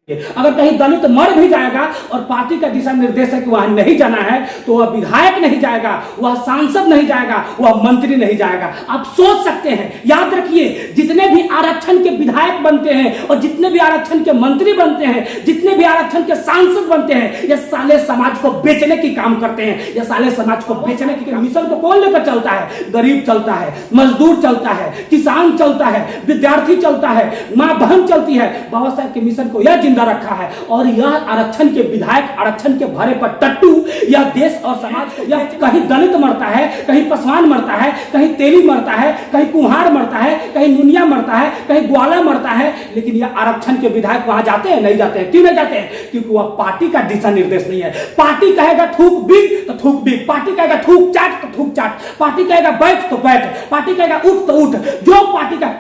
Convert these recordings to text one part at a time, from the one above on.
अगर कहीं दलित मर भी जाएगा और पार्टी का दिशा निर्देश है कि वहां नहीं जाना है, तो वह विधायक नहीं जाएगा, वह सांसद नहीं जाएगा, वह मंत्री नहीं जाएगा। आप सोच सकते हैं, याद रखिए, जितने भी आरक्षण के विधायक बनते हैं और जितने भी आरक्षण के मंत्री बनते हैं, जितने भी आरक्षण के सांसद बनते हैं, ये साले समाज को बेचने की काम करते हैं। ये साले समाज को बेचने की मिशन को कौन लेकर चलता है? गरीब चलता है, मजदूर चलता है, किसान चलता है, विद्यार्थी चलता है, मां बहन चलती है। बाबा साहब के मिशन को यह रखा है। और यह आरक्षण के विधायक, आरक्षण के भरे पर टट्टू, यह देश और समाज को, यह कहीं दलित मरता है, कहीं पासवान मरता है, कहीं तेली मरता है, कहीं कुम्हार मरता है, कहीं नुनिया मरता है, कहीं ग्वाला मरता है, लेकिन यह आरक्षण के विधायक वहां जाते हैं? नहीं जाते हैं। क्यों नहीं जाते हैं? क्योंकि वह पार्टी का दिशा निर्देश नहीं है। पार्टी कहेगा थूक बीक तो थूक बीक, पार्टी कहेगा थूक चाट तो थूक चाट, पार्टी कहेगा बैठ तो बैठ, पार्टी कहेगा उठ तो उठ, जो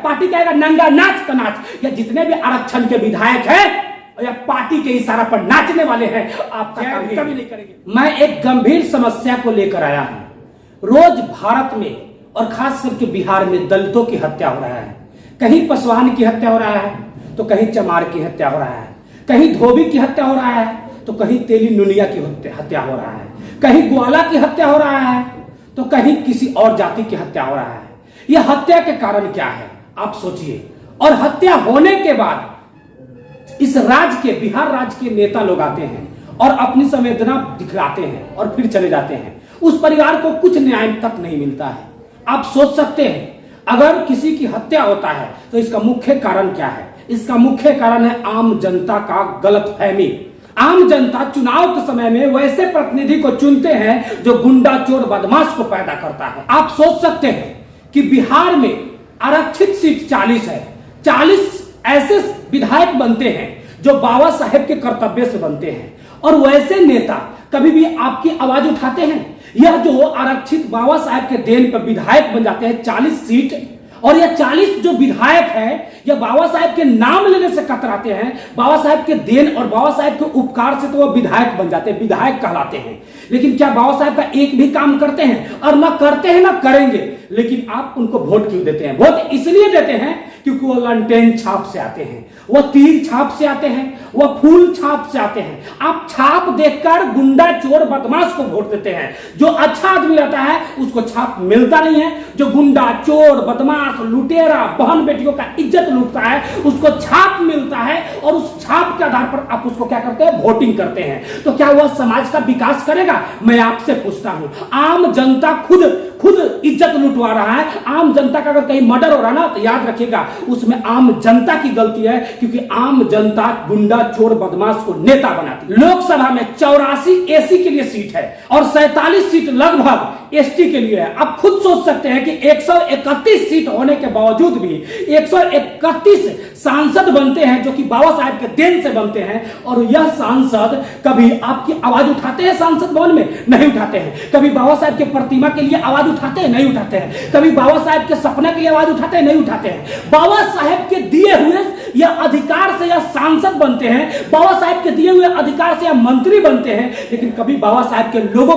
पार्टी कहेगा नंगा नाच तो नाच। यह जितने भी आरक्षण के विधायक है या पार्टी के इशारा पर नाचने वाले हैं, आपका कभी नहीं करेंगे। मैं एक गंभीर समस्या को लेकर आया हूं। रोज भारत में और खास करके बिहार में दलितों की हत्या हो रहा है। कहीं पासवान की हत्या हो रहा है, तो कहीं चमार की हत्या हो रहा है, कहीं धोबी की हत्या हो रहा है, तो कहीं तेली नुनिया की हत्या हो रहा है, कहीं ग्वाला की हत्या हो रहा है, तो कहीं किसी और जाति की हत्या हो रहा है। यह हत्या के कारण क्या है, आप सोचिए। और हत्या होने के बाद इस राज्य के, बिहार राज्य के नेता लोग आते हैं और अपनी संवेदना दिखलाते हैं और फिर चले जाते हैं। उस परिवार को कुछ न्याय तक नहीं मिलता है। आप सोच सकते हैं, अगर किसी की हत्या होता है तो इसका मुख्य कारण क्या है? इसका मुख्य कारण है आम जनता का गलतफहमी। आम जनता चुनाव के समय में वैसे प्रतिनिधि को चुनते हैं जो गुंडा चोर बदमाश को पैदा करता है। आप सोच सकते हैं कि बिहार में आरक्षित सीट 40 है, 40 ऐसे विधायक बनते हैं जो बाबा साहेब के कर्तव्य से बनते हैं, और वैसे नेता कभी भी आपकी आवाज उठाते हैं? यह जो आरक्षित बाबा साहेब के देन पर विधायक बन जाते हैं 40 सीट, और यह 40 जो विधायक है यह बाबा साहेब के नाम लेने से कतराते हैं। बाबा साहेब के देन और बाबा साहेब के उपकार से तो वह विधायक बन जाते हैं, विधायक कहलाते हैं। लेकिन क्या बाबा साहेब का एक भी काम करते हैं? और ना करते हैं ना करेंगे। लेकिन आप उनको वोट क्यों देते हैं? वोट इसलिए देते हैं क्योंकि वो लंटेन छाप से आते हैं, वो तीर छाप से आते हैं, वो फूल छाप से आते हैं। आप छाप देखकर गुंडा चोर बदमाश को वोट देते हैं। जो अच्छा आदमी रहता है उसको छाप मिलता नहीं है। जो गुंडा चोर बदमाश लुटेरा बहन बेटियों का इज्जत लूटता है उसको छाप मिलता है, और उस छाप के आधार पर आप उसको क्या करते हैं? वोटिंग करते हैं। तो क्या वह समाज का विकास करेगा? मैं आपसे पूछता हूं। आम जनता खुद इज्जत लुटवा रहा है। आम जनता का अगर कहीं मर्डर हो रहा है ना, तो याद रखिएगा उसमें आम जनता की गलती है, क्योंकि आम जनता गुंडा चोर बदमाश को नेता बनाती है। लोकसभा में 84 एसी के लिए सीट है और 47 सीट लगभग एसटी के लिए है। आप खुद सोच सकते हैं कि 131 सीट होने के बावजूद भी 131 सांसद बनते हैं जो कि बाबा साहेब के देन से बनते हैं, और यह सांसद कभी आपकी आवाज उठाते हैं? सांसद भवन में नहीं उठाते हैं। कभी बाबा साहेब के प्रतिमा के लिए आवाज उठाते हैं? नहीं उठाते हैं। कभी बाबा साहेब के सपने के लिए आवाज उठाते हैं? नहीं उठाते हैं। बाबा साहेब के दिए हुए या अधिकार से या सांसद बनते हैं, बाबा साहेब के दिए हुए अधिकार से या मंत्री बनते हैं, लेकिन कभी बाबा साहेब के लोगों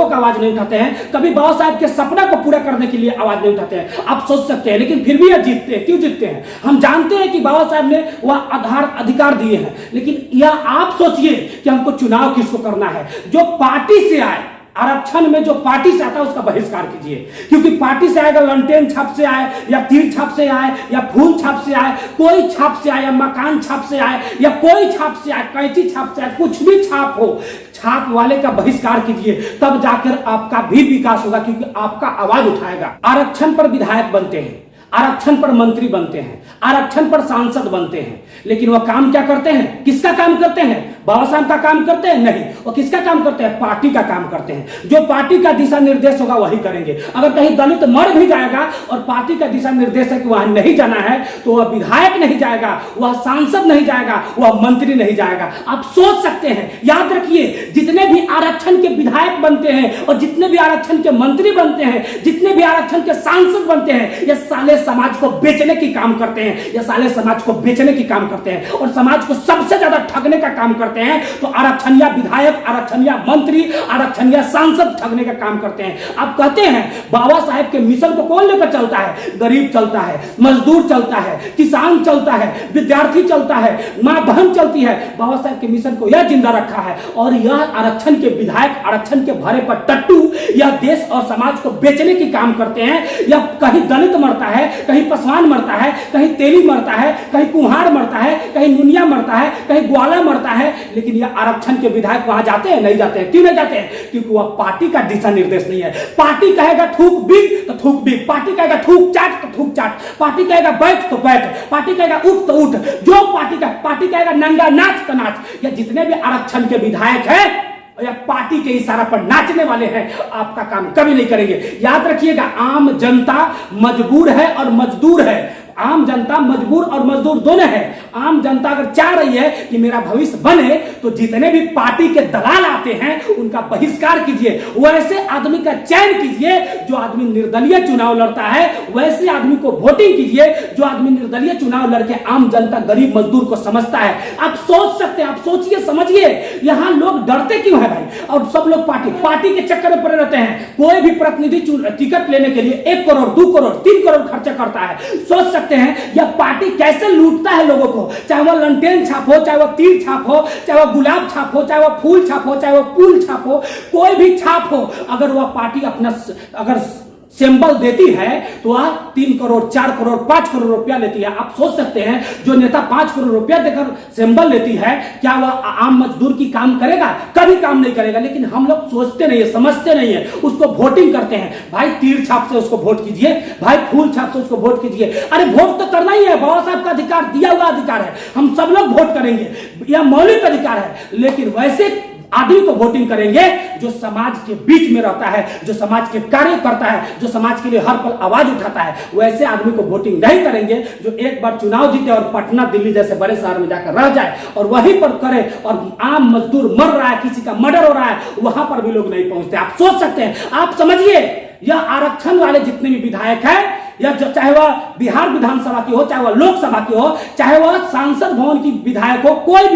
का आवाज नहीं उठाते हैं। कभी बाबा साहेब के सपना को पूरा करने के लिए आवाज नहीं उठाते हैं। आप सोच सकते हैं, लेकिन फिर भी यह जीतते हैं। क्यों जीतते हैं? हम जानते हैं कि बाबा साहेब ने वह अधिकार दिए हैं, लेकिन यह आप सोचिए कि हमको चुनाव किसको करना है? जो पार्टी से आए, आरक्षण में जो पार्टी से आता है उसका बहिष्कार कीजिए। क्योंकि पार्टी से आएगा, लंटेन छाप से आए या तीर छाप से आए या फूल छाप से आए, कोई छाप से आए या मकान छाप से आए या कोई छाप से आए, कैंची छाप से आए, कुछ भी छाप हो, छाप वाले का बहिष्कार कीजिए। तब जाकर आपका भी विकास होगा, क्योंकि आपका आवाज उठाएगा। आरक्षण पर विधायक बनते हैं, आरक्षण पर मंत्री बनते हैं, आरक्षण पर सांसद बनते हैं, लेकिन वह काम क्या करते हैं? किसका काम करते हैं? बाबा साहब का काम करते हैं? नहीं। वो किसका काम करते हैं? पार्टी का काम करते हैं। जो पार्टी का दिशा निर्देश होगा वही करेंगे। अगर कहीं दलित मर भी जाएगा और पार्टी का दिशा निर्देश है कि वहां नहीं जाना है, तो वह विधायक नहीं जाएगा, वह सांसद नहीं जाएगा, वह मंत्री नहीं जाएगा। आप सोच सकते हैं, याद रखिए, जितने भी आरक्षण के विधायक बनते हैं और जितने भी आरक्षण के मंत्री बनते हैं, जितने भी आरक्षण के सांसद बनते हैं, ये साले समाज को बेचने की काम करते हैं। ये साले समाज को बेचने की काम करते हैं और समाज को सबसे ज्यादा ठगने का काम करते हैं। करते हैं तो आरक्षणीय विधायक, आरक्षणीय मंत्री, आरक्षणीय सांसद ठगने का काम करते हैं। आप कहते हैं बाबा साहेब के मिशन को कौन लेकर चलता है? गरीब चलता है, मजदूर चलता है, किसान चलता है, विद्यार्थी चलता है, मां बहन चलती है। बाबा साहेब के मिशन को यह जिंदा रखा है। और यह आरक्षण के विधायक आरक्षण के भरे पर टट्टू यह देश और समाज को बेचने की काम करते हैं। या कहीं दलित मरता है, कहीं पसवान मरता है, कहीं तेली मरता है, कहीं कुम्हार मरता है, कहीं नुनिया मरता है, कहीं ग्वाला मरता है, लेकिन यह आरक्षण के विधायक वहां जाते हैं? नहीं जाते हैं। क्यों नहीं जाते हैं? क्योंकि वह पार्टी का दिशा निर्देश नहीं है। पार्टी कहेगा थूक बिग तो थूक बिग, पार्टी कहेगा थूक चाट तो थूक चाट, पार्टी कहेगा बैठ तो बैठ, पार्टी कहेगा उठ तो उठ, जो पार्टी कहेगा नंगा नाच तो नाच। या जितने भी आरक्षण के विधायक हैं या पार्टी के इशारा पर नाचने वाले हैं, आपका काम कभी नहीं करेंगे। याद रखिएगा, आम जनता मजबूर है और मजदूर है। आम जनता मजबूर और मजदूर दोनों है। आम जनता अगर चाह रही है कि मेरा भविष्य बने तो जितने भी पार्टी के दलाल आते हैं उनका बहिष्कार कीजिए। वैसे आदमी का चयन कीजिए जो आदमी निर्दलीय चुनाव लड़ता है, वैसे आदमी को वोटिंग कीजिए जो आदमी निर्दलीय चुनाव लड़के आम जनता गरीब मजदूर को समझता है। आप सोच सकते हैं, आप सोचिए समझिए, यहाँ लोग डरते क्यों है भाई? और सब लोग पार्टी के चक्कर में पड़े रहते हैं। कोई भी प्रतिनिधि टिकट लेने के लिए 1 करोड़ 2 करोड़ 3 करोड़ खर्चा करता है। सोच सकते हैं यह पार्टी कैसे लूटता है लोगों को। चाहे वह लंटेन छाप हो, चाहे वह तीर छाप हो, चाहे वह गुलाब छाप हो, चाहे वह फूल छाप हो, चाहे वह पुल छाप हो, कोई भी छाप हो, अगर वह पार्टी अपना अगर सिंबल देती है तो वह 3 करोड़ 4 करोड़ 5 करोड़ रुपया लेती है। आप सोच सकते हैं जो नेता 5 करोड़ रुपया देकर सिंबल लेती है, क्या वह आम मजदूर की काम करेगा? कभी काम नहीं करेगा। लेकिन हम लोग सोचते नहीं है, समझते नहीं है, उसको वोटिंग करते हैं। भाई तीर छाप से उसको वोट कीजिए, भाई फूल छाप से उसको वोट कीजिए। अरे वोट तो करना ही है, बाबा साहब का अधिकार, दिया हुआ अधिकार है, हम सब लोग वोट करेंगे, यह मौलिक अधिकार है। लेकिन वैसे आदमी को वोटिंग करेंगे जो समाज के बीच में रहता है, जो समाज के कार्य करता है, जो समाज के लिए हर पल आवाज उठाता है। वैसे आदमी को वोटिंग नहीं करेंगे जो एक बार चुनाव जीते और पटना दिल्ली जैसे बड़े शहर में जाकर रह जाए और वहीं पर करे, और आम मजदूर मर रहा है, किसी का मर्डर हो रहा है, वहां पर भी लोग नहीं पहुंचते। आप सोच सकते हैं, आप समझिए, यह आरक्षण वाले जितने भी विधायक हैं, या जो चाहे वह बिहार विधानसभा की हो, चाहे वह लोकसभा की हो, चाहे वह सांसद भवन की विधायक हो, कोई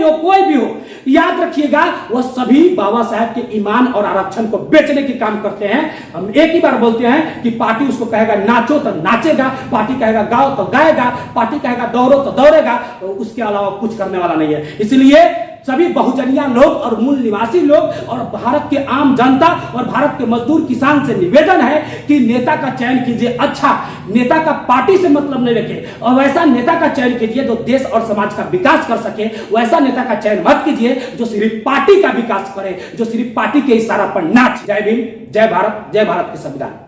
भी हो, याद रखिएगा वह सभी बाबा साहेब के ईमान और आरक्षण को बेचने के काम करते हैं। हम एक ही बार बोलते हैं कि पार्टी उसको कहेगा नाचो तो नाचेगा, पार्टी कहेगा गाओ तो गाएगा, पार्टी कहेगा दौड़ो तो दौड़ेगा, तो उसके अलावा कुछ करने वाला नहीं है। इसलिए सभी बहुजनिया लोग और मूल निवासी लोग और भारत के आम जनता और भारत के मजदूर किसान से निवेदन है कि नेता का चयन कीजिए। अच्छा नेता का पार्टी से मतलब नहीं रखे, और वैसा नेता का चयन कीजिए जो देश और समाज का विकास कर सके। वैसा नेता का चयन मत कीजिए जो सिर्फ पार्टी का विकास करे, जो सिर्फ पार्टी के इशारा पर नाच। जय भीम, जय भारत के संविधान।